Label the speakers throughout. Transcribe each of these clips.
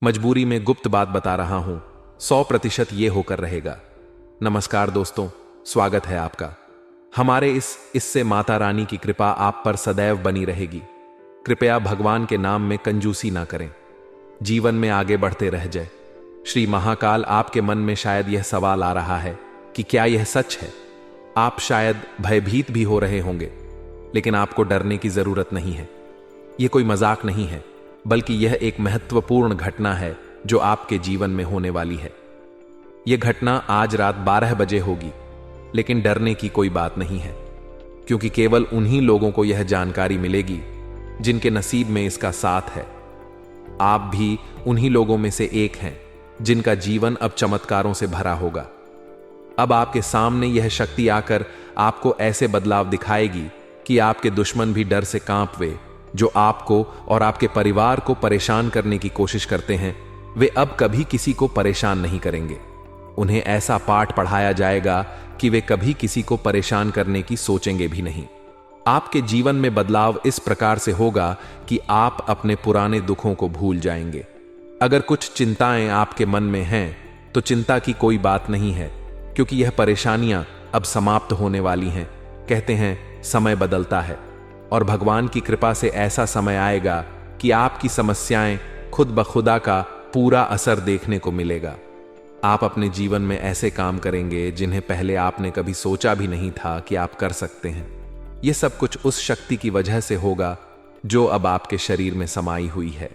Speaker 1: मजबूरी में गुप्त बात बता रहा हूं, 100% ये होकर रहेगा। नमस्कार दोस्तों, स्वागत है आपका हमारे इससे माता रानी की कृपा आप पर सदैव बनी रहेगी। कृपया भगवान के नाम में कंजूसी ना करें, जीवन में आगे बढ़ते रह जाए। श्री महाकाल, आपके मन में शायद यह सवाल आ रहा है कि क्या यह सच है। आप शायद भयभीत भी हो रहे होंगे, लेकिन आपको डरने की जरूरत नहीं है। यह कोई मजाक नहीं है, बल्कि यह एक महत्वपूर्ण घटना है जो आपके जीवन में होने वाली है। यह घटना आज रात 12 बजे होगी, लेकिन डरने की कोई बात नहीं है, क्योंकि केवल उन्हीं लोगों को यह जानकारी मिलेगी जिनके नसीब में इसका साथ है। आप भी उन्हीं लोगों में से एक हैं जिनका जीवन अब चमत्कारों से भरा होगा। अब आपके सामने यह शक्ति आकर आपको ऐसे बदलाव दिखाएगी कि आपके दुश्मन भी डर से कांपवे। जो आपको और आपके परिवार को परेशान करने की कोशिश करते हैं, वे अब कभी किसी को परेशान नहीं करेंगे। उन्हें ऐसा पाठ पढ़ाया जाएगा कि वे कभी किसी को परेशान करने की सोचेंगे भी नहीं। आपके जीवन में बदलाव इस प्रकार से होगा कि आप अपने पुराने दुखों को भूल जाएंगे। अगर कुछ चिंताएं आपके मन में हैं, तो चिंता की कोई बात नहीं है, क्योंकि यह परेशानियां अब समाप्त होने वाली हैं। कहते हैं समय बदलता है, और भगवान की कृपा से ऐसा समय आएगा कि आपकी समस्याएं खुद ब खुदा का पूरा असर देखने को मिलेगा। आप अपने जीवन में ऐसे काम करेंगे जिन्हें पहले आपने कभी सोचा भी नहीं था कि आप कर सकते हैं। यह सब कुछ उस शक्ति की वजह से होगा जो अब आपके शरीर में समाई हुई है।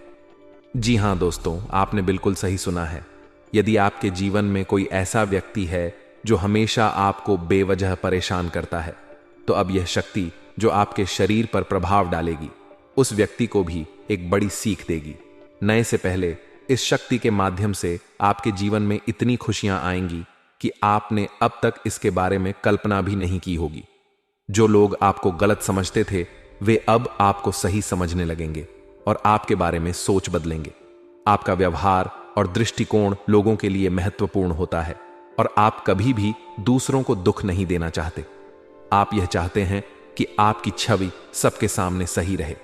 Speaker 1: जी हां दोस्तों, आपने बिल्कुल सही सुना है। यदि आपके जीवन में कोई ऐसा व्यक्ति है जो हमेशा आपको बेवजह परेशान करता है, तो अब यह शक्ति जो आपके शरीर पर प्रभाव डालेगी, उस व्यक्ति को भी एक बड़ी सीख देगी। नए से पहले इस शक्ति के माध्यम से आपके जीवन में इतनी खुशियां आएंगी कि आपने अब तक इसके बारे में कल्पना भी नहीं की होगी। जो लोग आपको गलत समझते थे, वे अब आपको सही समझने लगेंगे और आपके बारे में सोच बदलेंगे। आपका व्यवहार और दृष्टिकोण लोगों के लिए महत्वपूर्ण होता है, और आप कभी भी दूसरों को दुख नहीं देना चाहते। आप यह चाहते हैं कि आपकी छवि सबके सामने सही रहे।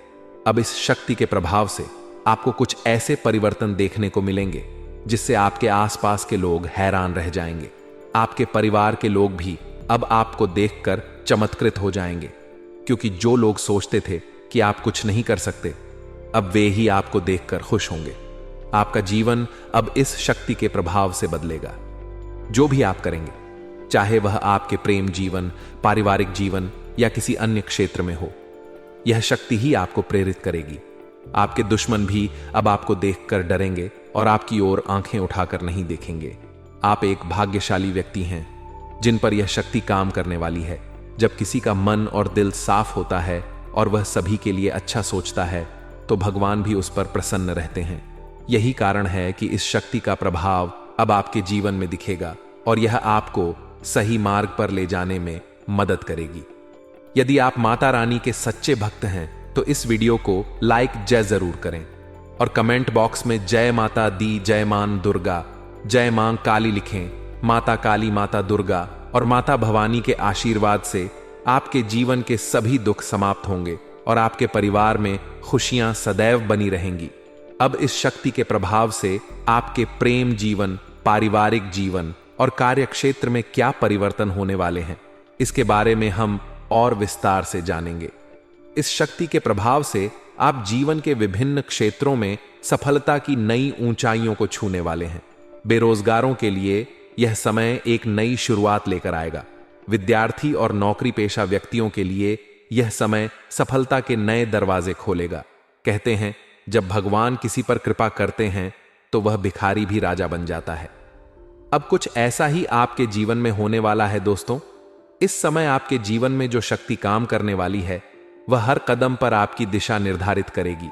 Speaker 1: अब इस शक्ति के प्रभाव से आपको कुछ ऐसे परिवर्तन देखने को मिलेंगे जिससे आपके आसपास के लोग हैरान रह जाएंगे। आपके परिवार के लोग भी अब आपको देखकर चमत्कृत हो जाएंगे, क्योंकि जो लोग सोचते थे कि आप कुछ नहीं कर सकते, अब वे ही आपको देखकर खुश होंगे। आपका जीवन अब इस शक्ति के प्रभाव से बदलेगा। जो भी आप करेंगे, चाहे वह आपके प्रेम जीवन, पारिवारिक जीवन या किसी अन्य क्षेत्र में हो, यह शक्ति ही आपको प्रेरित करेगी। आपके दुश्मन भी अब आपको देखकर डरेंगे और आपकी ओर आंखें उठाकर नहीं देखेंगे। आप एक भाग्यशाली व्यक्ति हैं जिन पर यह शक्ति काम करने वाली है। जब किसी का मन और दिल साफ होता है और वह सभी के लिए अच्छा सोचता है, तो भगवान भी उस पर प्रसन्न रहते हैं। यही कारण है कि इस शक्ति का प्रभाव अब आपके जीवन में दिखेगा और यह आपको सही मार्ग पर ले जाने में मदद करेगी। यदि आप माता रानी के सच्चे भक्त हैं, तो इस वीडियो को लाइक जरूर करें और कमेंट बॉक्स में जय माता दी, जय मान दुर्गा, जय मां काली लिखें। माता काली, माता दुर्गा और माता भवानी के आशीर्वाद से आपके जीवन के सभी दुख समाप्त होंगे और आपके परिवार में खुशियां सदैव बनी रहेंगी। अब इस शक्ति के प्रभाव से आपके प्रेम जीवन, पारिवारिक जीवन और कार्य क्षेत्र में क्या परिवर्तन होने वाले हैं, इसके बारे में हम और विस्तार से जानेंगे। इस शक्ति के प्रभाव से आप जीवन के विभिन्न क्षेत्रों में सफलता की नई ऊंचाइयों को छूने वाले हैं। बेरोजगारों के लिए यह समय एक नई शुरुआत लेकर आएगा। विद्यार्थी और नौकरी पेशा व्यक्तियों के लिए यह समय सफलता के नए दरवाजे खोलेगा। कहते हैं, जब भगवान किसी पर कृपा करते हैं तो वह भिखारी भी राजा बन जाता है। अब कुछ ऐसा ही आपके जीवन में होने वाला है दोस्तों। इस समय आपके जीवन में जो शक्ति काम करने वाली है, वह हर कदम पर आपकी दिशा निर्धारित करेगी।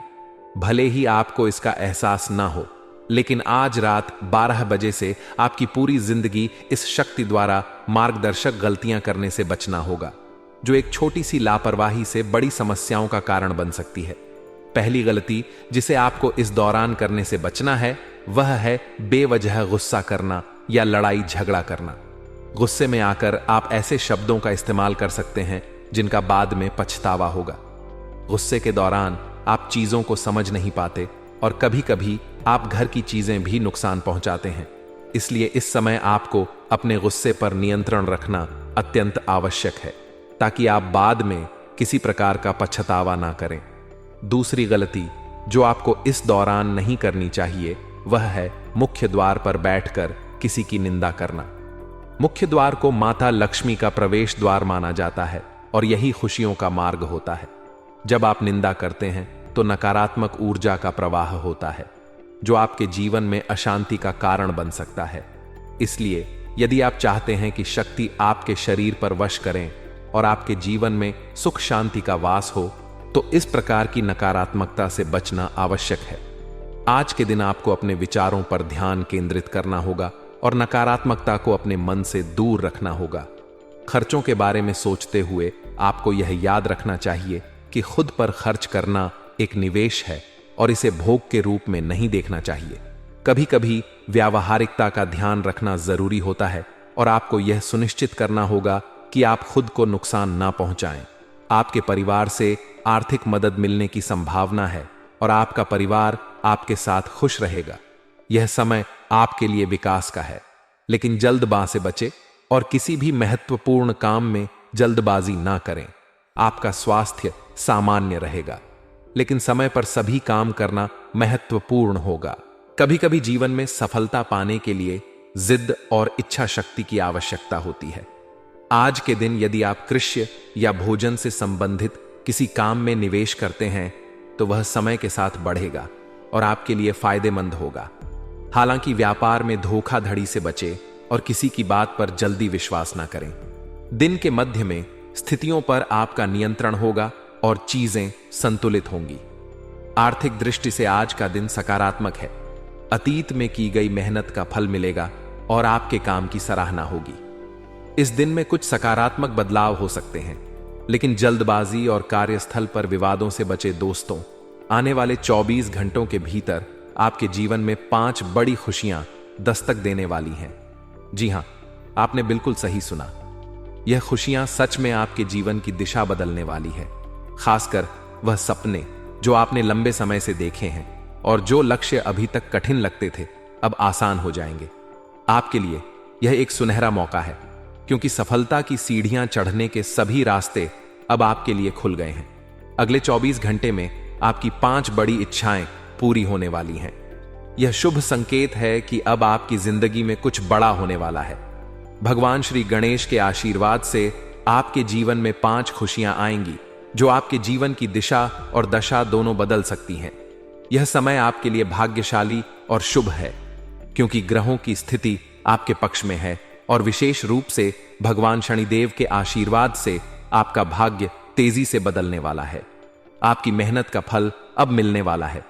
Speaker 1: भले ही आपको इसका एहसास ना हो, लेकिन आज रात 12 बजे से आपकी पूरी जिंदगी इस शक्ति द्वारा मार्गदर्शक गलतियां करने से बचना होगा, जो एक छोटी सी लापरवाही से बड़ी समस्याओं का कारण बन सकती है। पहली गलती जिसे आपको इस दौरान करने से बचना है, वह है बेवजह गुस्सा करना या लड़ाई झगड़ा करना। गुस्से में आकर आप ऐसे शब्दों का इस्तेमाल कर सकते हैं जिनका बाद में पछतावा होगा। गुस्से के दौरान आप चीजों को समझ नहीं पाते और कभी कभी आप घर की चीजें भी नुकसान पहुंचाते हैं। इसलिए इस समय आपको अपने गुस्से पर नियंत्रण रखना अत्यंत आवश्यक है, ताकि आप बाद में किसी प्रकार का पछतावा ना करें। दूसरी गलती जो आपको इस दौरान नहीं करनी चाहिए वह है मुख्य द्वार पर बैठकर किसी की निंदा करना। मुख्य द्वार को माता लक्ष्मी का प्रवेश द्वार माना जाता है और यही खुशियों का मार्ग होता है। जब आप निंदा करते हैं तो नकारात्मक ऊर्जा का प्रवाह होता है जो आपके जीवन में अशांति का कारण बन सकता है। इसलिए यदि आप चाहते हैं कि शक्ति आपके शरीर पर वश करें और आपके जीवन में सुख शांति का वास हो, तो इस प्रकार की नकारात्मकता से बचना आवश्यक है। आज के दिन आपको अपने विचारों पर ध्यान केंद्रित करना होगा और नकारात्मकता को अपने मन से दूर रखना होगा। खर्चों के बारे में सोचते हुए आपको यह याद रखना चाहिए कि खुद पर खर्च करना एक निवेश है और इसे भोग के रूप में नहीं देखना चाहिए। कभी कभी व्यावहारिकता का ध्यान रखना जरूरी होता है और आपको यह सुनिश्चित करना होगा कि आप खुद को नुकसान ना पहुंचाएं। आपके परिवार से आर्थिक मदद मिलने की संभावना है और आपका परिवार आपके साथ खुश रहेगा। यह समय आपके लिए विकास का है, लेकिन जल्दबाजी से बचें और किसी भी महत्वपूर्ण काम में जल्दबाजी ना करें। आपका स्वास्थ्य सामान्य रहेगा, लेकिन समय पर सभी काम करना महत्वपूर्ण होगा। कभी कभी जीवन में सफलता पाने के लिए जिद और इच्छा शक्ति की आवश्यकता होती है। आज के दिन यदि आप कृषि या भोजन से संबंधित किसी काम में निवेश करते हैं तो वह समय के साथ बढ़ेगा और आपके लिए फायदेमंद होगा। हालांकि व्यापार में धोखाधड़ी से बचें और किसी की बात पर जल्दी विश्वास ना करें। दिन के मध्य में स्थितियों पर आपका नियंत्रण होगा और चीजें संतुलित होंगी। आर्थिक दृष्टि से आज का दिन सकारात्मक है। अतीत में की गई मेहनत का फल मिलेगा और आपके काम की सराहना होगी। इस दिन में कुछ सकारात्मक बदलाव हो सकते हैं, लेकिन जल्दबाजी और कार्यस्थल पर विवादों से बचे दोस्तों। आने वाले 24 घंटों के भीतर आपके जीवन में 5 बड़ी खुशियां दस्तक देने वाली हैं। जी हां, आपने बिल्कुल सही सुना। यह खुशियां सच में आपके जीवन की दिशा बदलने वाली है। खासकर वह सपने जो आपने लंबे समय से देखे हैं और जो लक्ष्य अभी तक कठिन लगते थे अब आसान हो जाएंगे। आपके लिए यह एक सुनहरा मौका है, क्योंकि सफलता की सीढ़ियां चढ़ने के सभी रास्ते अब आपके लिए खुल गए हैं। अगले 24 घंटे में आपकी 5 बड़ी इच्छाएं पूरी होने वाली हैं। यह शुभ संकेत है कि अब आपकी जिंदगी में कुछ बड़ा होने वाला है। भगवान श्री गणेश के आशीर्वाद से आपके जीवन में 5 खुशियां आएंगी जो आपके जीवन की दिशा और दशा दोनों बदल सकती हैं। यह समय आपके लिए भाग्यशाली और शुभ है, क्योंकि ग्रहों की स्थिति आपके पक्ष में है और विशेष रूप से भगवान शनिदेव के आशीर्वाद से आपका भाग्य तेजी से बदलने वाला है। आपकी मेहनत का फल अब मिलने वाला है।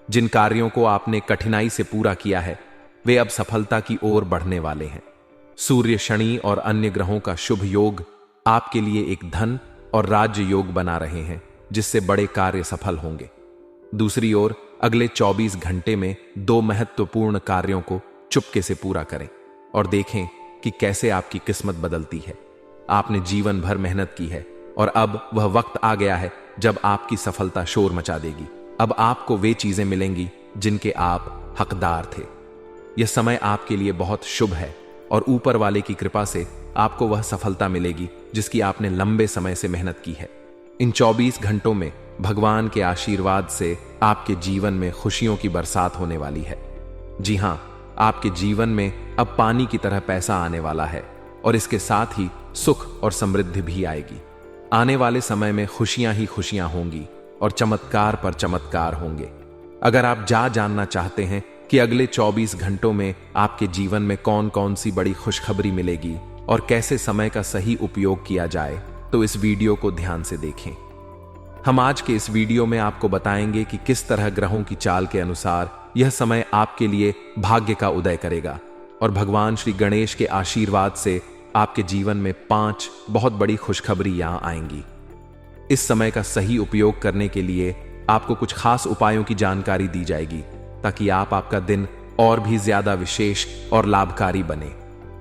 Speaker 1: जिन कार्यों को आपने कठिनाई से पूरा किया है वे अब सफलता की ओर बढ़ने वाले हैं। सूर्य, शनि और अन्य ग्रहों का शुभ योग आपके लिए एक धन और राज्य योग बना रहे हैं, जिससे बड़े कार्य सफल होंगे। दूसरी ओर अगले 24 घंटे में 2 महत्वपूर्ण कार्यों को चुपके से पूरा करें और देखें कि कैसे आपकी किस्मत बदलती है। आपने जीवन भर मेहनत की है और अब वह वक्त आ गया है जब आपकी सफलता शोर मचा देगी। अब आपको वे चीजें मिलेंगी जिनके आप हकदार थे। यह समय आपके लिए बहुत शुभ है और ऊपर वाले की कृपा से आपको वह सफलता मिलेगी जिसकी आपने लंबे समय से मेहनत की है। इन 24 घंटों में भगवान के आशीर्वाद से आपके जीवन में खुशियों की बरसात होने वाली है। जी हां, आपके जीवन में अब पानी की तरह पैसा आने वाला है और इसके साथ ही सुख और समृद्धि भी आएगी। आने वाले समय में खुशियां ही खुशियां होंगी और चमत्कार पर चमत्कार होंगे। अगर आप जानना चाहते हैं कि अगले 24 घंटों में आपके जीवन में कौन कौन सी बड़ी खुशखबरी मिलेगी और कैसे समय का सही उपयोग किया जाए, तो इस वीडियो को ध्यान से देखें। हम आज के इस वीडियो में आपको बताएंगे कि किस तरह ग्रहों की चाल के अनुसार यह समय आपके लिए भाग्य का उदय करेगा और भगवान श्री गणेश के आशीर्वाद से आपके जीवन में 5 बहुत बड़ी खुशखबरी यहां आएंगी। इस समय का सही उपयोग करने के लिए आपको कुछ खास उपायों की जानकारी दी जाएगी, ताकि आपका दिन और भी ज्यादा विशेष और लाभकारी बने।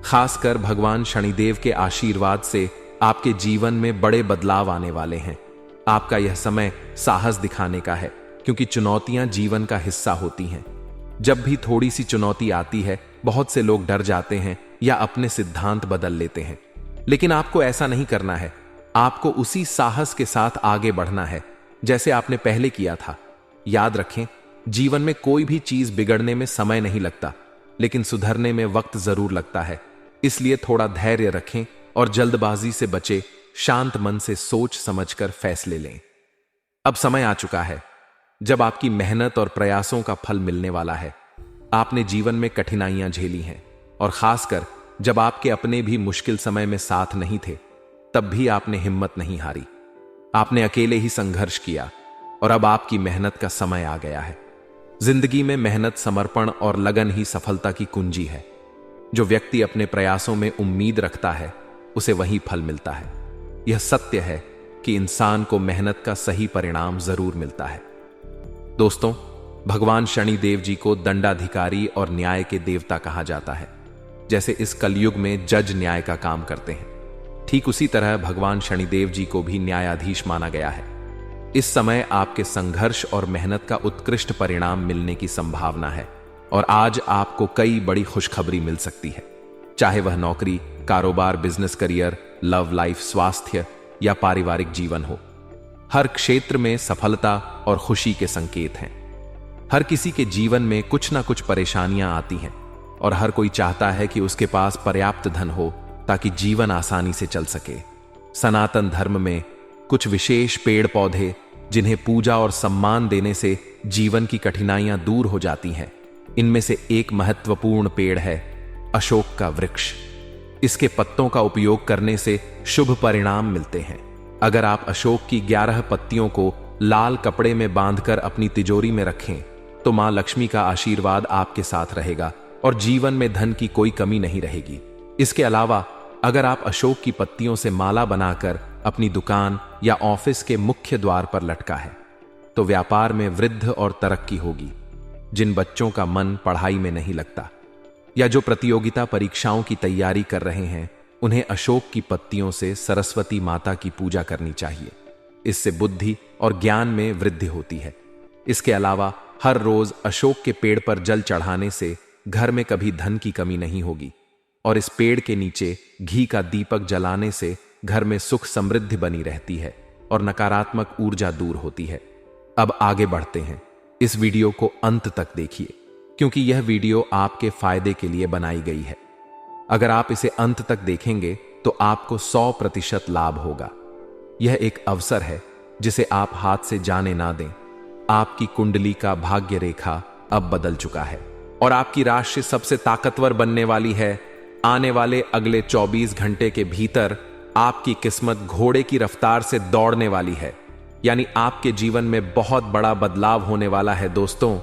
Speaker 1: खासकर भगवान शनिदेव के आशीर्वाद से आपके जीवन में बड़े बदलाव आने वाले हैं। आपका यह समय साहस दिखाने का है क्योंकि चुनौतियां जीवन का हिस्सा होती हैं। जब भी थोड़ी सी चुनौती आती है, बहुत से लोग डर जाते हैं या अपने सिद्धांत बदल लेते हैं। लेकिन आपको ऐसा नहीं करना है। आपको उसी साहस के साथ आगे बढ़ना है जैसे आपने पहले किया था। याद रखें, जीवन में कोई भी चीज बिगड़ने में समय नहीं लगता, लेकिन सुधरने में वक्त जरूर लगता है। इसलिए थोड़ा धैर्य रखें और जल्दबाजी से बचे। शांत मन से सोच समझकर फैसले लें। अब समय आ चुका है जब आपकी मेहनत और प्रयासों का फल मिलने वाला है। आपने जीवन में कठिनाइयां झेली हैं, और खासकर जब आपके अपने भी मुश्किल समय में साथ नहीं थे, तब भी आपने हिम्मत नहीं हारी। आपने अकेले ही संघर्ष किया, और अब आपकी मेहनत का समय आ गया है। जिंदगी में मेहनत, समर्पण और लगन ही सफलता की कुंजी है। जो व्यक्ति अपने प्रयासों में उम्मीद रखता है, उसे वही फल मिलता है। यह सत्य है कि इंसान को मेहनत का सही परिणाम जरूर मिलता है। दोस्तों, भगवान शनिदेव जी को दंडाधिकारी और न्याय के देवता कहा जाता है। जैसे इस कलयुग में जज न्याय का काम करते हैं, ठीक उसी तरह भगवान शनिदेव जी को भी न्यायाधीश माना गया है। इस समय आपके संघर्ष और मेहनत का उत्कृष्ट परिणाम मिलने की संभावना है, और आज आपको कई बड़ी खुशखबरी मिल सकती है। चाहे वह नौकरी, कारोबार, बिजनेस, करियर, लव लाइफ, स्वास्थ्य या पारिवारिक जीवन हो, हर क्षेत्र में सफलता और खुशी के संकेत हैं। हर किसी के जीवन में कुछ ना कुछ परेशानियां आती हैं, और हर कोई चाहता है कि उसके पास पर्याप्त धन हो ताकि जीवन आसानी से चल सके। सनातन धर्म में कुछ विशेष पेड़ पौधे जिन्हें पूजा और सम्मान देने से जीवन की कठिनाइयां दूर हो जाती हैं। इनमें से एक महत्वपूर्ण पेड़ है अशोक का वृक्ष। इसके पत्तों का उपयोग करने से शुभ परिणाम मिलते हैं। अगर आप अशोक की 11 पत्तियों को लाल कपड़े में बांधकर अपनी तिजोरी में रखें, तो मां लक्ष्मी का आशीर्वाद आपके साथ रहेगा और जीवन में धन की कोई कमी नहीं रहेगी। इसके अलावा अगर आप अशोक की पत्तियों से माला बनाकर अपनी दुकान या ऑफिस के मुख्य द्वार पर लटका है, तो व्यापार में वृद्धि और तरक्की होगी। जिन बच्चों का मन पढ़ाई में नहीं लगता या जो प्रतियोगिता परीक्षाओं की तैयारी कर रहे हैं, उन्हें अशोक की पत्तियों से सरस्वती माता की पूजा करनी चाहिए। इससे बुद्धि और ज्ञान में वृद्धि होती है। इसके अलावा हर रोज अशोक के पेड़ पर जल चढ़ाने से घर में कभी धन की कमी नहीं होगी, और इस पेड़ के नीचे घी का दीपक जलाने से घर में सुख समृद्धि बनी रहती है और नकारात्मक ऊर्जा दूर होती है। अब आगे बढ़ते हैं। इस वीडियो को अंत तक देखिए, क्योंकि यह वीडियो आपके फायदे के लिए बनाई गई है। अगर आप इसे अंत तक देखेंगे तो आपको 100% लाभ होगा। यह एक अवसर है जिसे आप हाथ से जाने ना दें। आपकी कुंडली का भाग्य रेखा अब बदल चुका है और आपकी राशि सबसे ताकतवर बनने वाली है। आने वाले अगले 24 घंटे के भीतर आपकी किस्मत घोड़े की रफ्तार से दौड़ने वाली है, यानी आपके जीवन में बहुत बड़ा बदलाव होने वाला है। दोस्तों,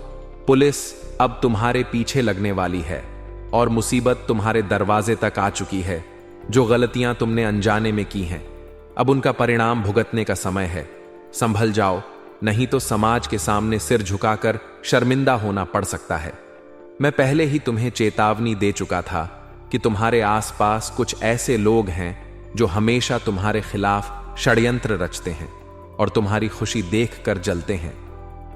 Speaker 1: पुलिस अब तुम्हारे पीछे लगने वाली है और मुसीबत तुम्हारे दरवाजे तक आ चुकी है। जो गलतियां तुमने अनजाने में की हैं, अब उनका परिणाम भुगतने का समय है। संभल जाओ, नहीं तो समाज के सामने सिर झुकाकर शर्मिंदा होना पड़ सकता है। मैं पहले ही तुम्हें चेतावनी दे चुका था कि तुम्हारे आसपास कुछ ऐसे लोग हैं जो हमेशा तुम्हारे खिलाफ षड्यंत्र रचते हैं और तुम्हारी खुशी देखकर जलते हैं।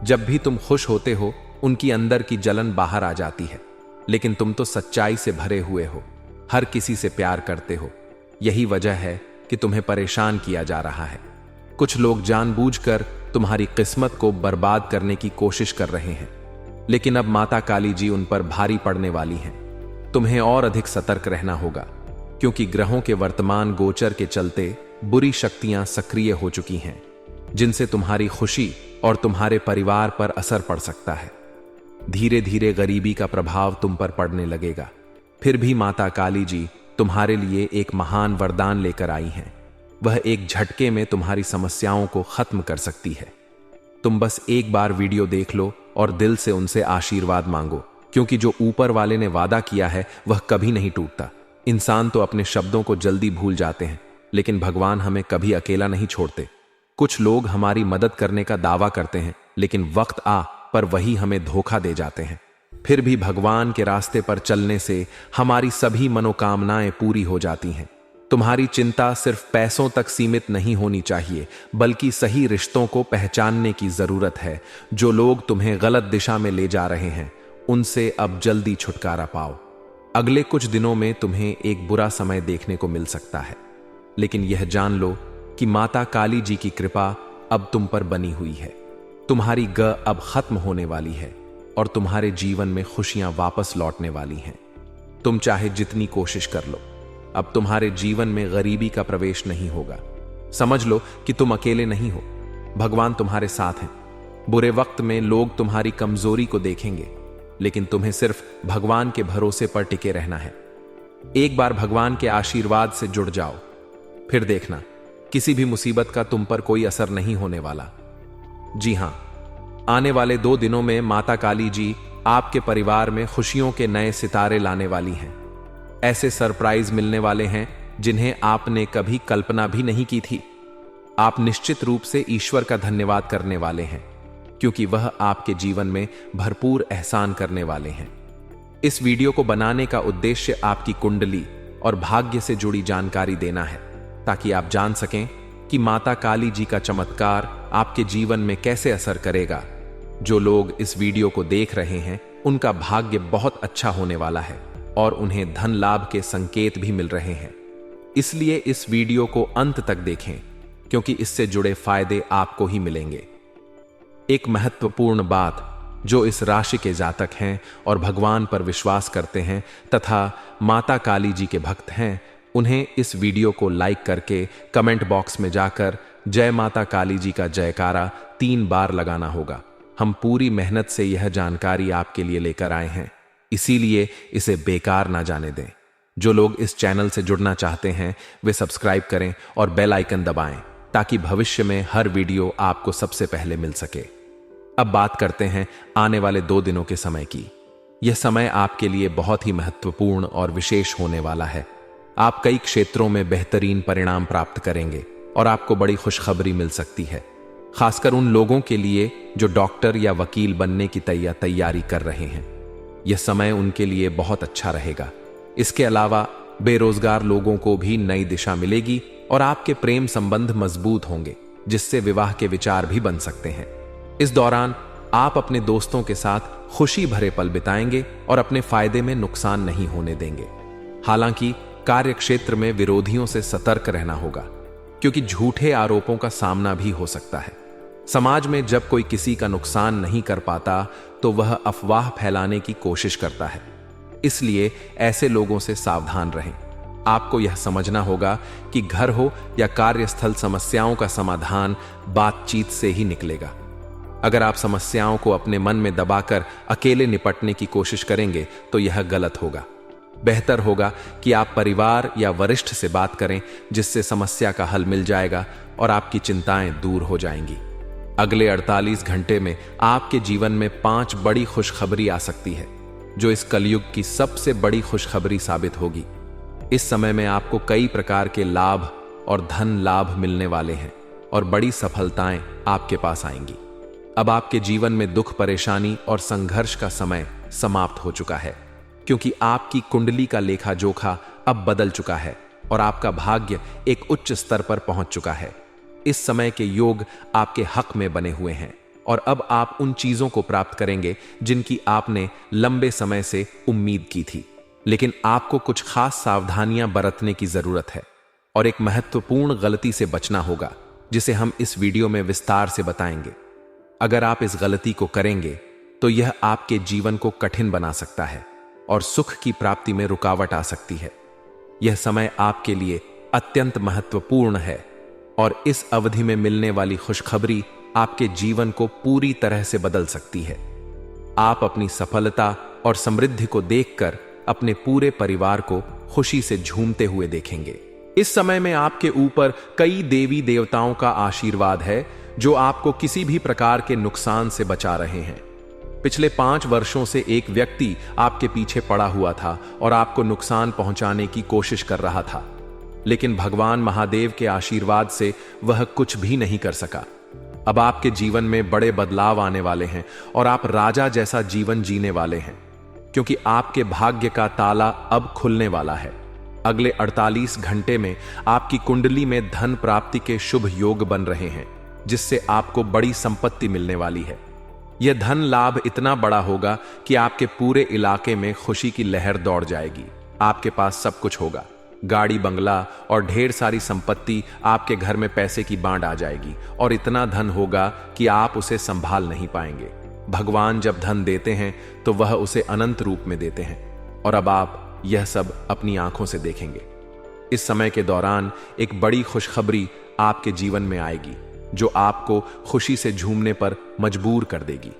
Speaker 1: जब भी तुम खुश होते हो, उनकी अंदर की जलन बाहर आ जाती है, लेकिन तुम तो सच्चाई से भरे हुए हो, हर किसी से प्यार करते हो। यही वजह है कि तुम्हें परेशान किया जा रहा है। कुछ लोग जानबूझकर तुम्हारी किस्मत को बर्बाद करने की कोशिश कर रहे हैं, लेकिन अब माता काली जी उन पर भारी पड़ने वाली हैं। तुम्हें और अधिक सतर्क रहना होगा, क्योंकि ग्रहों के वर्तमान गोचर के चलते बुरी शक्तियां सक्रिय हो चुकी हैं, जिनसे तुम्हारी खुशी और तुम्हारे परिवार पर असर पड़ सकता है। धीरे धीरे गरीबी का प्रभाव तुम पर पड़ने लगेगा। फिर भी माता काली जी तुम्हारे लिए एक महान वरदान लेकर आई हैं। वह एक झटके में तुम्हारी समस्याओं को खत्म कर सकती है। तुम बस एक बार वीडियो देख लो और दिल से उनसे आशीर्वाद मांगो, क्योंकि जो ऊपर वाले ने वादा किया है वह कभी नहीं टूटता। इंसान तो अपने शब्दों को जल्दी भूल जाते हैं, लेकिन भगवान हमें कभी अकेला नहीं छोड़ते। कुछ लोग हमारी मदद करने का दावा करते हैं, लेकिन वक्त आ पर वही हमें धोखा दे जाते हैं। फिर भी भगवान के रास्ते पर चलने से हमारी सभी मनोकामनाएं पूरी हो जाती हैं। तुम्हारी चिंता सिर्फ पैसों तक सीमित नहीं होनी चाहिए, बल्कि सही रिश्तों को पहचानने की जरूरत है। जो लोग तुम्हें गलत दिशा में ले जा रहे हैं, उनसे अब जल्दी छुटकारा पाओ। अगले कुछ दिनों में तुम्हें एक बुरा समय देखने को मिल सकता है, लेकिन यह जान लो कि माता काली जी की कृपा अब तुम पर बनी हुई है। तुम्हारी ग अब खत्म होने वाली है और तुम्हारे जीवन में खुशियां वापस लौटने वाली हैं। तुम चाहे जितनी कोशिश कर लो, अब तुम्हारे जीवन में गरीबी का प्रवेश नहीं होगा। समझ लो कि तुम अकेले नहीं हो, भगवान तुम्हारे साथ हैं। बुरे वक्त में लोग तुम्हारी कमजोरी को देखेंगे, लेकिन तुम्हें सिर्फ भगवान के भरोसे पर टिके रहना है। एक बार भगवान के आशीर्वाद से जुड़ जाओ, फिर देखना किसी भी मुसीबत का तुम पर कोई असर नहीं होने वाला। जी हां, आने वाले 2 दिनों में माता काली जी आपके परिवार में खुशियों के नए सितारे लाने वाली हैं। ऐसे सरप्राइज मिलने वाले हैं जिन्हें आपने कभी कल्पना भी नहीं की थी। आप निश्चित रूप से ईश्वर का धन्यवाद करने वाले हैं, क्योंकि वह आपके जीवन में भरपूर एहसान करने वाले हैं। इस वीडियो को बनाने का उद्देश्य आपकी कुंडली और भाग्य से जुड़ी जानकारी देना है, ताकि आप जान सकें कि माता काली जी का चमत्कार आपके जीवन में कैसे असर करेगा। जो लोग इस वीडियो को देख रहे हैं, उनका भाग्य बहुत अच्छा होने वाला है और उन्हें धन लाभ के संकेत भी मिल रहे हैं। इसलिए इस वीडियो को अंत तक देखें, क्योंकि इससे जुड़े फायदे आपको ही मिलेंगे। एक महत्वपूर्ण बात, जो इस राशि के जातक हैं और भगवान पर विश्वास करते हैं तथा माता काली जी के भक्त हैं, उन्हें इस वीडियो को लाइक करके कमेंट बॉक्स में जाकर जय माता काली जी का जयकारा 3 बार लगाना होगा। हम पूरी मेहनत से यह जानकारी आपके लिए लेकर आए हैं, इसीलिए इसे बेकार ना जाने दें। जो लोग इस चैनल से जुड़ना चाहते हैं, वे सब्सक्राइब करें और बेल आइकन दबाएं, ताकि भविष्य में हर वीडियो आपको सबसे पहले मिल सके। अब बात करते हैं आने वाले 2 दिनों के समय की। यह समय आपके लिए बहुत ही महत्वपूर्ण और विशेष होने वाला है। आप कई क्षेत्रों में बेहतरीन परिणाम प्राप्त करेंगे और आपको बड़ी खुशखबरी मिल सकती है, खासकर उन लोगों के लिए जो डॉक्टर या वकील बनने की तैयारी कर रहे हैं। यह समय उनके लिए बहुत अच्छा रहेगा। इसके अलावा बेरोजगार लोगों को भी नई दिशा मिलेगी और आपके प्रेम संबंध मजबूत होंगे, जिससे विवाह के विचार भी बन सकते हैं। इस दौरान आप अपने दोस्तों के साथ खुशी भरे पल बिताएंगे और अपने फायदे में नुकसान नहीं होने देंगे। हालांकि कार्य क्षेत्र में विरोधियों से सतर्क रहना होगा, क्योंकि झूठे आरोपों का सामना भी हो सकता है। समाज में जब कोई किसी का नुकसान नहीं कर पाता, तो वह अफवाह फैलाने की कोशिश करता है। इसलिए ऐसे लोगों से सावधान रहें। आपको यह समझना होगा कि घर हो या कार्यस्थल, समस्याओं का समाधान बातचीत से ही निकलेगा। अगर आप समस्याओं को अपने मन में दबाकर अकेले निपटने की कोशिश करेंगे, तो यह गलत होगा। बेहतर होगा कि आप परिवार या वरिष्ठ से बात करें, जिससे समस्या का हल मिल जाएगा और आपकी चिंताएं दूर हो जाएंगी। अगले 48 घंटे में आपके जीवन में 5 बड़ी खुशखबरी आ सकती है, जो इस कलयुग की सबसे बड़ी खुशखबरी साबित होगी। इस समय में आपको कई प्रकार के लाभ और धन लाभ मिलने वाले हैं और बड़ी सफलताएं आपके पास आएंगी। अब आपके जीवन में दुख, परेशानी और संघर्ष का समय समाप्त हो चुका है, क्योंकि आपकी कुंडली का लेखा जोखा अब बदल चुका है और आपका भाग्य एक उच्च स्तर पर पहुंच चुका है। इस समय के योग आपके हक में बने हुए हैं और अब आप उन चीजों को प्राप्त करेंगे जिनकी आपने लंबे समय से उम्मीद की थी। लेकिन आपको कुछ खास सावधानियां बरतने की जरूरत है और एक महत्वपूर्ण गलती से बचना होगा, जिसे हम इस वीडियो में विस्तार से बताएंगे। अगर आप इस गलती को करेंगे, तो यह आपके जीवन को कठिन बना सकता है और सुख की प्राप्ति में रुकावट आ सकती है। यह समय आपके लिए अत्यंत महत्वपूर्ण है और इस अवधि में मिलने वाली खुशखबरी आपके जीवन को पूरी तरह से बदल सकती है। आप अपनी सफलता और समृद्धि को देखकर अपने पूरे परिवार को खुशी से झूमते हुए देखेंगे। इस समय में आपके ऊपर कई देवी देवताओं का आशीर्वाद है, जो आपको किसी भी प्रकार के नुकसान से बचा रहे हैं। पिछले 5 वर्षों से एक व्यक्ति आपके पीछे पड़ा हुआ था और आपको नुकसान पहुंचाने की कोशिश कर रहा था, लेकिन भगवान महादेव के आशीर्वाद से वह कुछ भी नहीं कर सका। अब आपके जीवन में बड़े बदलाव आने वाले हैं और आप राजा जैसा जीवन जीने वाले हैं, क्योंकि आपके भाग्य का ताला अब खुलने वाला है। अगले 48 घंटे में आपकी कुंडली में धन प्राप्ति के शुभ योग बन रहे हैं, जिससे आपको बड़ी संपत्ति मिलने वाली है। यह धन लाभ इतना बड़ा होगा कि आपके पूरे इलाके में खुशी की लहर दौड़ जाएगी। आपके पास सब कुछ होगा, गाड़ी बंगला और ढेर सारी संपत्ति। आपके घर में पैसे की बाढ़ आ जाएगी और इतना धन होगा कि आप उसे संभाल नहीं पाएंगे। भगवान जब धन देते हैं तो वह उसे अनंत रूप में देते हैं, और अब आप यह सब अपनी आंखों से देखेंगे। इस समय के दौरान एक बड़ी खुशखबरी आपके जीवन में आएगी, जो आपको खुशी से झूमने पर मजबूर कर देगी।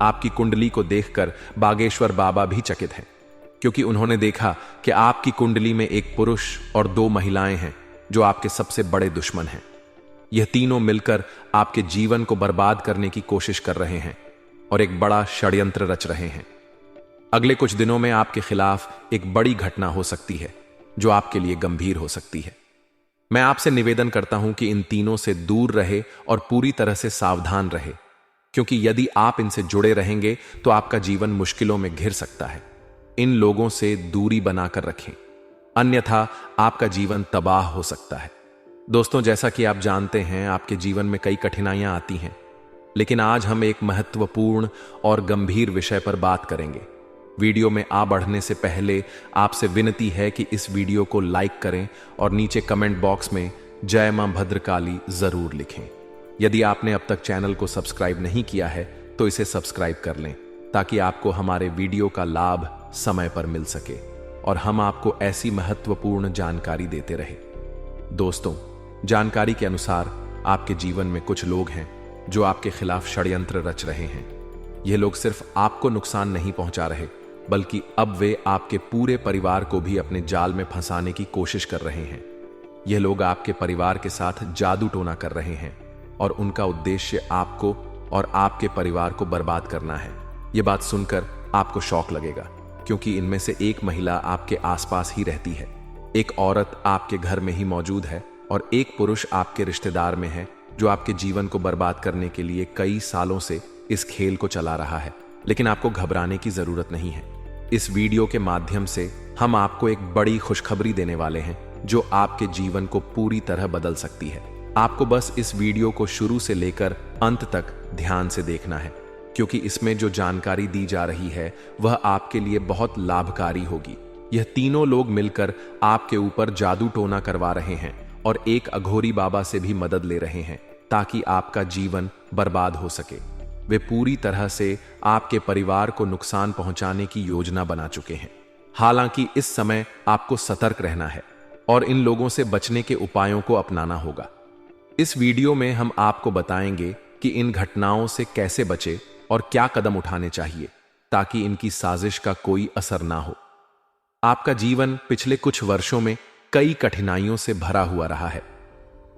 Speaker 1: आपकी कुंडली को देखकर बागेश्वर बाबा भी चकित हैं, क्योंकि उन्होंने देखा कि आपकी कुंडली में एक पुरुष और 2 महिलाएं हैं, जो आपके सबसे बड़े दुश्मन हैं। यह तीनों मिलकर आपके जीवन को बर्बाद करने की कोशिश कर रहे हैं और एक बड़ा षड्यंत्र रच रहे हैं। अगले कुछ दिनों में आपके खिलाफ एक बड़ी घटना हो सकती है, जो आपके लिए गंभीर हो सकती है। मैं आपसे निवेदन करता हूं कि इन तीनों से दूर रहे और पूरी तरह से सावधान रहे, क्योंकि यदि आप इनसे जुड़े रहेंगे तो आपका जीवन मुश्किलों में घिर सकता है। इन लोगों से दूरी बनाकर रखें, अन्यथा आपका जीवन तबाह हो सकता है। दोस्तों, जैसा कि आप जानते हैं, आपके जीवन में कई कठिनाइयां आती हैं, लेकिन आज हम एक महत्वपूर्ण और गंभीर विषय पर बात करेंगे। वीडियो में बढ़ने से पहले आपसे विनती है कि इस वीडियो को लाइक करें और नीचे कमेंट बॉक्स में जय मां भद्रकाली जरूर लिखें। यदि आपने अब तक चैनल को सब्सक्राइब नहीं किया है तो इसे सब्सक्राइब कर लें, ताकि आपको हमारे वीडियो का लाभ समय पर मिल सके और हम आपको ऐसी महत्वपूर्ण जानकारी देते रहे। दोस्तों, जानकारी के अनुसार आपके जीवन में कुछ लोग हैं जो आपके खिलाफ षड्यंत्र रच रहे हैं। ये लोग सिर्फ आपको नुकसान नहीं पहुंचा रहे, बल्कि अब वे आपके पूरे परिवार को भी अपने जाल में फंसाने की कोशिश कर रहे हैं। ये लोग आपके परिवार के साथ जादू टोना कर रहे हैं और उनका उद्देश्य आपको और आपके परिवार को बर्बाद करना है। यह बात सुनकर आपको शौक लगेगा, क्योंकि इनमें से एक महिला आपके आसपास ही रहती है, एक औरत आपके घर में ही मौजूद है और एक पुरुष आपके रिश्तेदार में है, जो आपके जीवन को बर्बाद करने के लिए कई सालों से इस खेल को चला रहा है। लेकिन आपको घबराने की जरूरत नहीं है। इस वीडियो के माध्यम से हम आपको एक बड़ी खुशखबरी देने वाले हैं, जो आपके जीवन को पूरी तरह बदल सकती है। आपको बस इस वीडियो को शुरू से लेकर अंत तक ध्यान से देखना है, क्योंकि इसमें जो जानकारी दी जा रही है वह आपके लिए बहुत लाभकारी होगी। यह तीनों लोग मिलकर आपके ऊपर जादू टोना करवा रहे हैं और एक अघोरी बाबा से भी मदद ले रहे हैं, ताकि आपका जीवन बर्बाद हो सके। वे पूरी तरह से आपके परिवार को नुकसान पहुंचाने की योजना बना चुके हैं। हालांकि इस समय आपको सतर्क रहना है और इन लोगों से बचने के उपायों को अपनाना होगा। इस वीडियो में हम आपको बताएंगे कि इन घटनाओं से कैसे बचे और क्या कदम उठाने चाहिए, ताकि इनकी साजिश का कोई असर ना हो। आपका जीवन पिछले कुछ वर्षों में कई कठिनाइयों से भरा हुआ रहा है।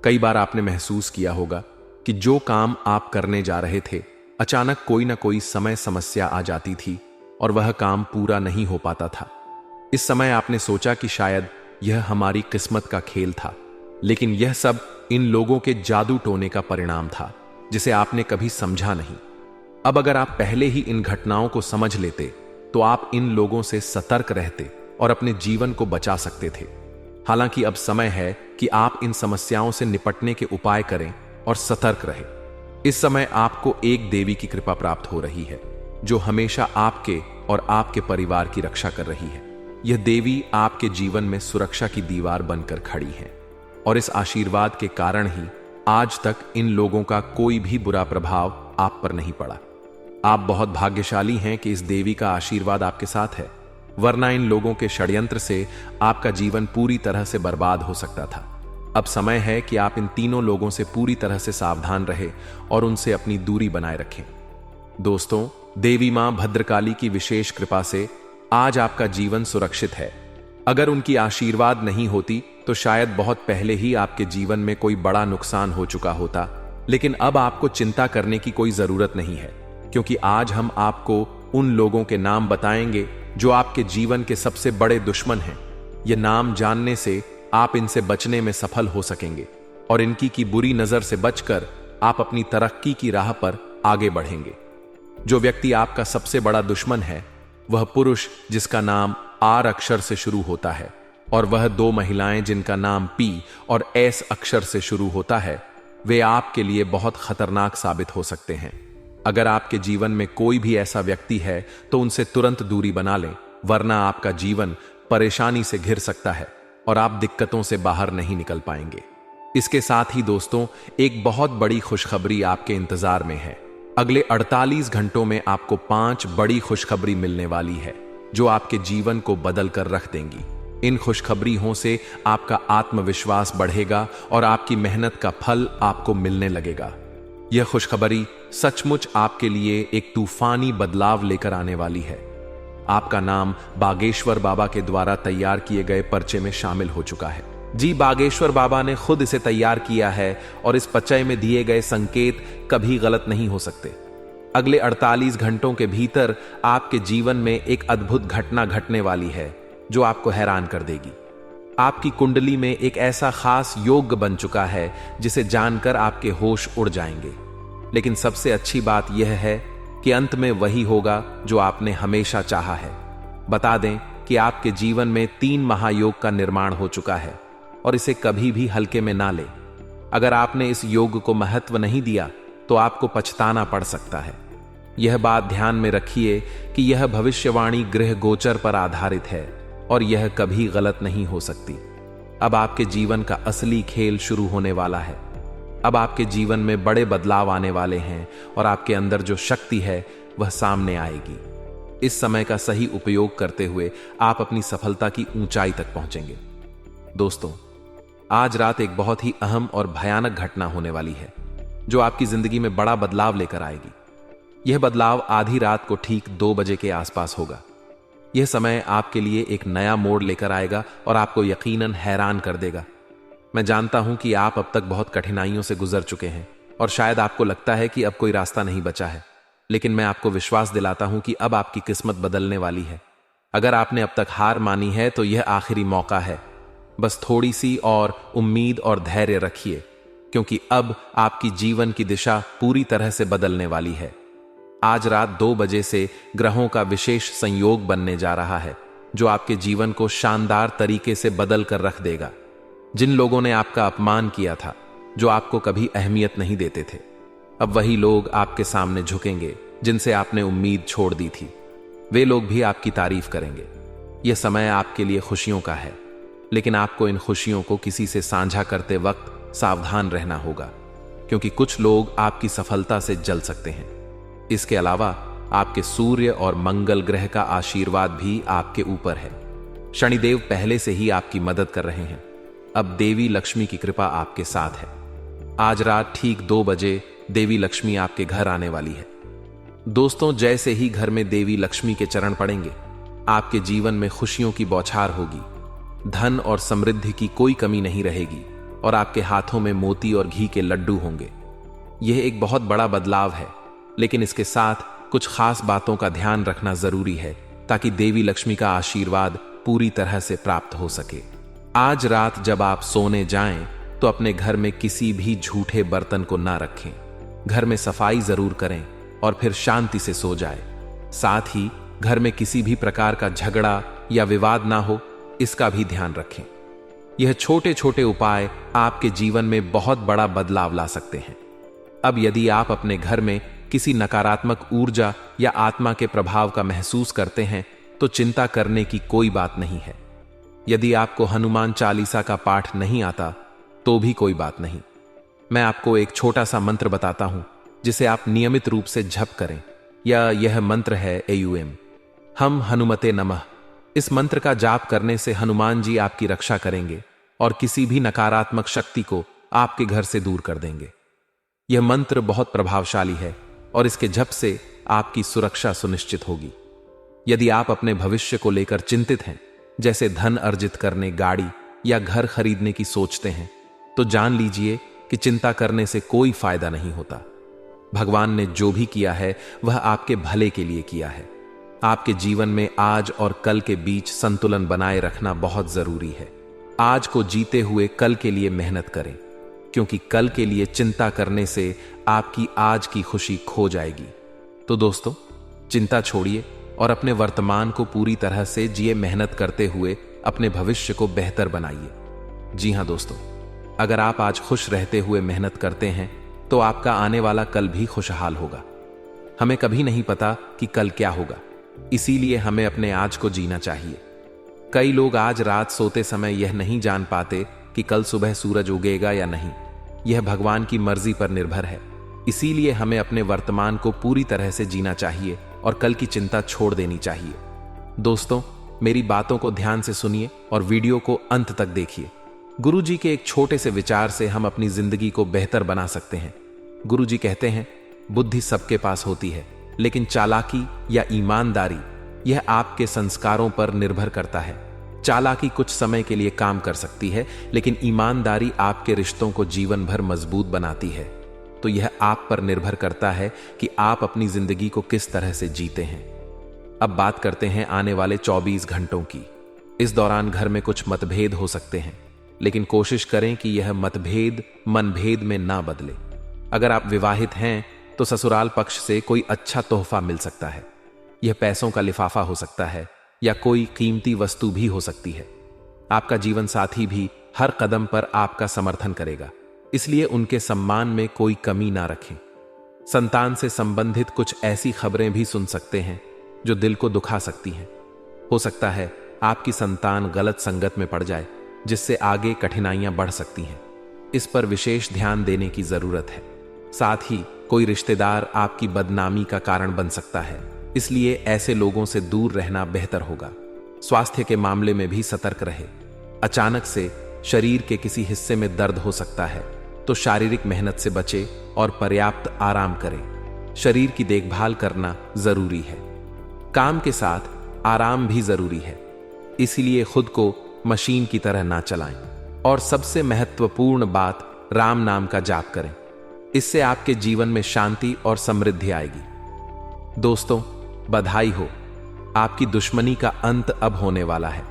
Speaker 1: कई बार आपने महसूस किया होगा कि जो काम आप करने जा रहे थे, अचानक कोई ना कोई समय समस्या आ जाती थी और वह काम पूरा नहीं हो पाता था। इस समय आपने सोचा कि शायद यह हमारी किस्मत का खेल था, लेकिन यह सब इन लोगों के जादू टोने का परिणाम था, जिसे आपने कभी समझा नहीं। अब अगर आप पहले ही इन घटनाओं को समझ लेते तो आप इन लोगों से सतर्क रहते और अपने जीवन को बचा सकते थे। हालांकि अब समय है कि आप इन समस्याओं से निपटने के उपाय करें और सतर्क रहें। इस समय आपको एक देवी की कृपा प्राप्त हो रही है, जो हमेशा आपके और आपके परिवार की रक्षा कर रही है। यह देवी आपके जीवन में सुरक्षा की दीवार बनकर खड़ी है और इस आशीर्वाद के कारण ही आज तक इन लोगों का कोई भी बुरा प्रभाव आप पर नहीं पड़ा। आप बहुत भाग्यशाली हैं कि इस देवी का आशीर्वाद आपके साथ है, वरना इन लोगों के षड्यंत्र से आपका जीवन पूरी तरह से बर्बाद हो सकता था। अब समय है कि आप इन तीनों लोगों से पूरी तरह से सावधान रहे और उनसे अपनी दूरी बनाए रखें। दोस्तों, देवी मां भद्रकाली की विशेष कृपा से आज आपका जीवन सुरक्षित है। अगर उनकी आशीर्वाद नहीं होती तो शायद बहुत पहले ही आपके जीवन में कोई बड़ा नुकसान हो चुका होता। लेकिन अब आपको चिंता करने की कोई जरूरत नहीं है, क्योंकि आज हम आपको उन लोगों के नाम बताएंगे जो आपके जीवन के सबसे बड़े दुश्मन हैं। ये नाम जानने से आप इनसे बचने में सफल हो सकेंगे और इनकी की बुरी नजर से बचकर आप अपनी तरक्की की राह पर आगे बढ़ेंगे। जो व्यक्ति आपका सबसे बड़ा दुश्मन है, वह पुरुष जिसका नाम आर अक्षर से शुरू होता है, और वह दो महिलाएं जिनका नाम पी और एस अक्षर से शुरू होता है, वे आपके लिए बहुत खतरनाक साबित हो सकते हैं। अगर आपके जीवन में कोई भी ऐसा व्यक्ति है तो उनसे तुरंत दूरी बना लें, वरना आपका जीवन परेशानी से घिर सकता है और आप दिक्कतों से बाहर नहीं निकल पाएंगे। इसके साथ ही दोस्तों, एक बहुत बड़ी खुशखबरी आपके इंतजार में है। अगले 48 घंटों में आपको 5 बड़ी खुशखबरी मिलने वाली है जो आपके जीवन को बदल कर रख देंगी। इन खुशखबरियों से आपका आत्मविश्वास बढ़ेगा और आपकी मेहनत का फल आपको मिलने लगेगा। यह खुशखबरी सचमुच आपके लिए एक तूफानी बदलाव लेकर आने वाली है। आपका नाम बागेश्वर बाबा के द्वारा तैयार किए गए पर्चे में शामिल हो चुका है। जी, बागेश्वर बाबा ने खुद इसे तैयार किया है और इस पर्चे में दिए गए संकेत कभी गलत नहीं हो सकते। अगले 48 घंटों के भीतर आपके जीवन में एक अद्भुत घटना घटने वाली है जो आपको हैरान कर देगी। आपकी कुंडली में एक ऐसा खास योग बन चुका है जिसे जानकर आपके होश उड़ जाएंगे। लेकिन सबसे अच्छी बात यह है कि अंत में वही होगा जो आपने हमेशा चाहा है। बता दें कि आपके जीवन में 3 महायोग का निर्माण हो चुका है और इसे कभी भी हल्के में ना ले। अगर आपने इस योग को महत्व नहीं दिया तो आपको पछताना पड़ सकता है। यह बात ध्यान में रखिए कि यह भविष्यवाणी गृह गोचर पर आधारित है और यह कभी गलत नहीं हो सकती। अब आपके जीवन का असली खेल शुरू होने वाला है। अब आपके जीवन में बड़े बदलाव आने वाले हैं और आपके अंदर जो शक्ति है वह सामने आएगी। इस समय का सही उपयोग करते हुए आप अपनी सफलता की ऊंचाई तक पहुंचेंगे। दोस्तों, आज रात एक बहुत ही अहम और भयानक घटना होने वाली है जो आपकी जिंदगी में बड़ा बदलाव लेकर आएगी। यह बदलाव आधी रात को ठीक 2 बजे के आसपास होगा। यह समय आपके लिए एक नया मोड़ लेकर आएगा और आपको यकीनन हैरान कर देगा। मैं जानता हूं कि आप अब तक बहुत कठिनाइयों से गुजर चुके हैं और शायद आपको लगता है कि अब कोई रास्ता नहीं बचा है, लेकिन मैं आपको विश्वास दिलाता हूं कि अब आपकी किस्मत बदलने वाली है। अगर आपने अब तक हार मानी है तो यह आखिरी मौका है। बस थोड़ी सी और उम्मीद और धैर्य रखिए, क्योंकि अब आपकी जीवन की दिशा पूरी तरह से बदलने वाली है। आज रात 2 बजे से ग्रहों का विशेष संयोग बनने जा रहा है जो आपके जीवन को शानदार तरीके से बदल कर रख देगा। जिन लोगों ने आपका अपमान किया था, जो आपको कभी अहमियत नहीं देते थे, अब वही लोग आपके सामने झुकेंगे जिनसे आपने उम्मीद छोड़ दी थी। वे लोग भी आपकी तारीफ करेंगे। यह समय आपके लिए खुशियों का है, लेकिन आपको इन खुशियों को किसी से साझा करते वक्त सावधान रहना होगा, क्योंकि कुछ लोग आपकी सफलता से जल सकते हैं। इसके अलावा आपके सूर्य और मंगल ग्रह का आशीर्वाद भी आपके ऊपर है। शनिदेव पहले से ही आपकी मदद कर रहे हैं। अब देवी लक्ष्मी की कृपा आपके साथ है। आज रात ठीक 2 बजे देवी लक्ष्मी आपके घर आने वाली है। दोस्तों, जैसे ही घर में देवी लक्ष्मी के चरण पड़ेंगे, आपके जीवन में खुशियों की बौछार होगी। धन और समृद्धि की कोई कमी नहीं रहेगी और आपके हाथों में मोती और घी के लड्डू होंगे। यह एक बहुत बड़ा बदलाव है, लेकिन इसके साथ कुछ खास बातों का ध्यान रखना जरूरी है ताकि देवी लक्ष्मी का आशीर्वाद पूरी तरह से प्राप्त हो सके। आज रात जब आप सोने जाएं तो अपने घर में किसी भी झूठे बर्तन को ना रखें। घर में सफाई जरूर करें और फिर शांति से सो जाएं। साथ ही घर में किसी भी प्रकार का झगड़ा या विवाद ना हो, इसका भी ध्यान रखें। यह छोटे छोटे उपाय आपके जीवन में बहुत बड़ा बदलाव ला सकते हैं। अब यदि आप अपने घर में किसी नकारात्मक ऊर्जा या आत्मा के प्रभाव का महसूस करते हैं तो चिंता करने की कोई बात नहीं है। यदि आपको हनुमान चालीसा का पाठ नहीं आता तो भी कोई बात नहीं। मैं आपको एक छोटा सा मंत्र बताता हूं जिसे आप नियमित रूप से जप करें। यह मंत्र है एयूएम, हम हनुमते नमः। इस मंत्र का जाप करने से हनुमान जी आपकी रक्षा करेंगे और किसी भी नकारात्मक शक्ति को आपके घर से दूर कर देंगे। यह मंत्र बहुत प्रभावशाली है और इसके जप से आपकी सुरक्षा सुनिश्चित होगी। यदि आप अपने भविष्य को लेकर चिंतित हैं, जैसे धन अर्जित करने, गाड़ी या घर खरीदने की सोचते हैं, तो जान लीजिए कि चिंता करने से कोई फायदा नहीं होता। भगवान ने जो भी किया है वह आपके भले के लिए किया है। आपके जीवन में आज और कल के बीच संतुलन बनाए रखना बहुत जरूरी है। आज को जीते हुए कल के लिए मेहनत करें, क्योंकि कल के लिए चिंता करने से आपकी आज की खुशी खो जाएगी। तो दोस्तों, चिंता छोड़िए और अपने वर्तमान को पूरी तरह से जिए, मेहनत करते हुए अपने भविष्य को बेहतर बनाइए। जी हां दोस्तों, अगर आप आज खुश रहते हुए मेहनत करते हैं तो आपका आने वाला कल भी खुशहाल होगा। हमें कभी नहीं पता कि कल क्या होगा, इसीलिए हमें अपने आज को जीना चाहिए। कई लोग आज रात सोते समय यह नहीं जान पाते कि कल सुबह सूरज उगेगा या नहीं। यह भगवान की मर्जी पर निर्भर है। इसीलिए हमें अपने वर्तमान को पूरी तरह से जीना चाहिए और कल की चिंता छोड़ देनी चाहिए। दोस्तों, मेरी बातों को ध्यान से सुनिए और वीडियो को अंत तक देखिए। गुरुजी के एक छोटे से विचार से हम अपनी जिंदगी को बेहतर बना सकते हैं। गुरुजी कहते हैं, बुद्धि सबके पास होती है, लेकिन चालाकी या ईमानदारी यह आपके संस्कारों पर निर्भर करता है। चालाकी कुछ समय के लिए काम कर सकती है, लेकिन ईमानदारी आपके रिश्तों को जीवन भर मजबूत बनाती है। तो यह आप पर निर्भर करता है कि आप अपनी जिंदगी को किस तरह से जीते हैं। अब बात करते हैं आने वाले 24 घंटों की। इस दौरान घर में कुछ मतभेद हो सकते हैं, लेकिन कोशिश करें कि यह मतभेद मनभेद में ना बदले। अगर आप विवाहित हैं तो ससुराल पक्ष से कोई अच्छा तोहफा मिल सकता है। यह पैसों का लिफाफा हो सकता है या कोई कीमती वस्तु भी हो सकती है। आपका जीवन साथी भी हर कदम पर आपका समर्थन करेगा, इसलिए उनके सम्मान में कोई कमी ना रखें। संतान से संबंधित कुछ ऐसी खबरें भी सुन सकते हैं जो दिल को दुखा सकती हैं। हो सकता है आपकी संतान गलत संगत में पड़ जाए, जिससे आगे कठिनाइयां बढ़ सकती हैं। इस पर विशेष ध्यान देने की जरूरत है। साथ ही कोई रिश्तेदार आपकी बदनामी का कारण बन सकता है, इसलिए ऐसे लोगों से दूर रहना बेहतर होगा। स्वास्थ्य के मामले में भी सतर्क रहे। अचानक से शरीर के किसी हिस्से में दर्द हो सकता है, तो शारीरिक मेहनत से बचे और पर्याप्त आराम करें। शरीर की देखभाल करना जरूरी है। काम के साथ आराम भी जरूरी है, इसीलिए खुद को मशीन की तरह ना चलाएं। और सबसे महत्वपूर्ण बात, राम नाम का जाप करें। इससे आपके जीवन में शांति और समृद्धि आएगी। दोस्तों, बधाई हो, आपकी दुश्मनी का अंत अब होने वाला है।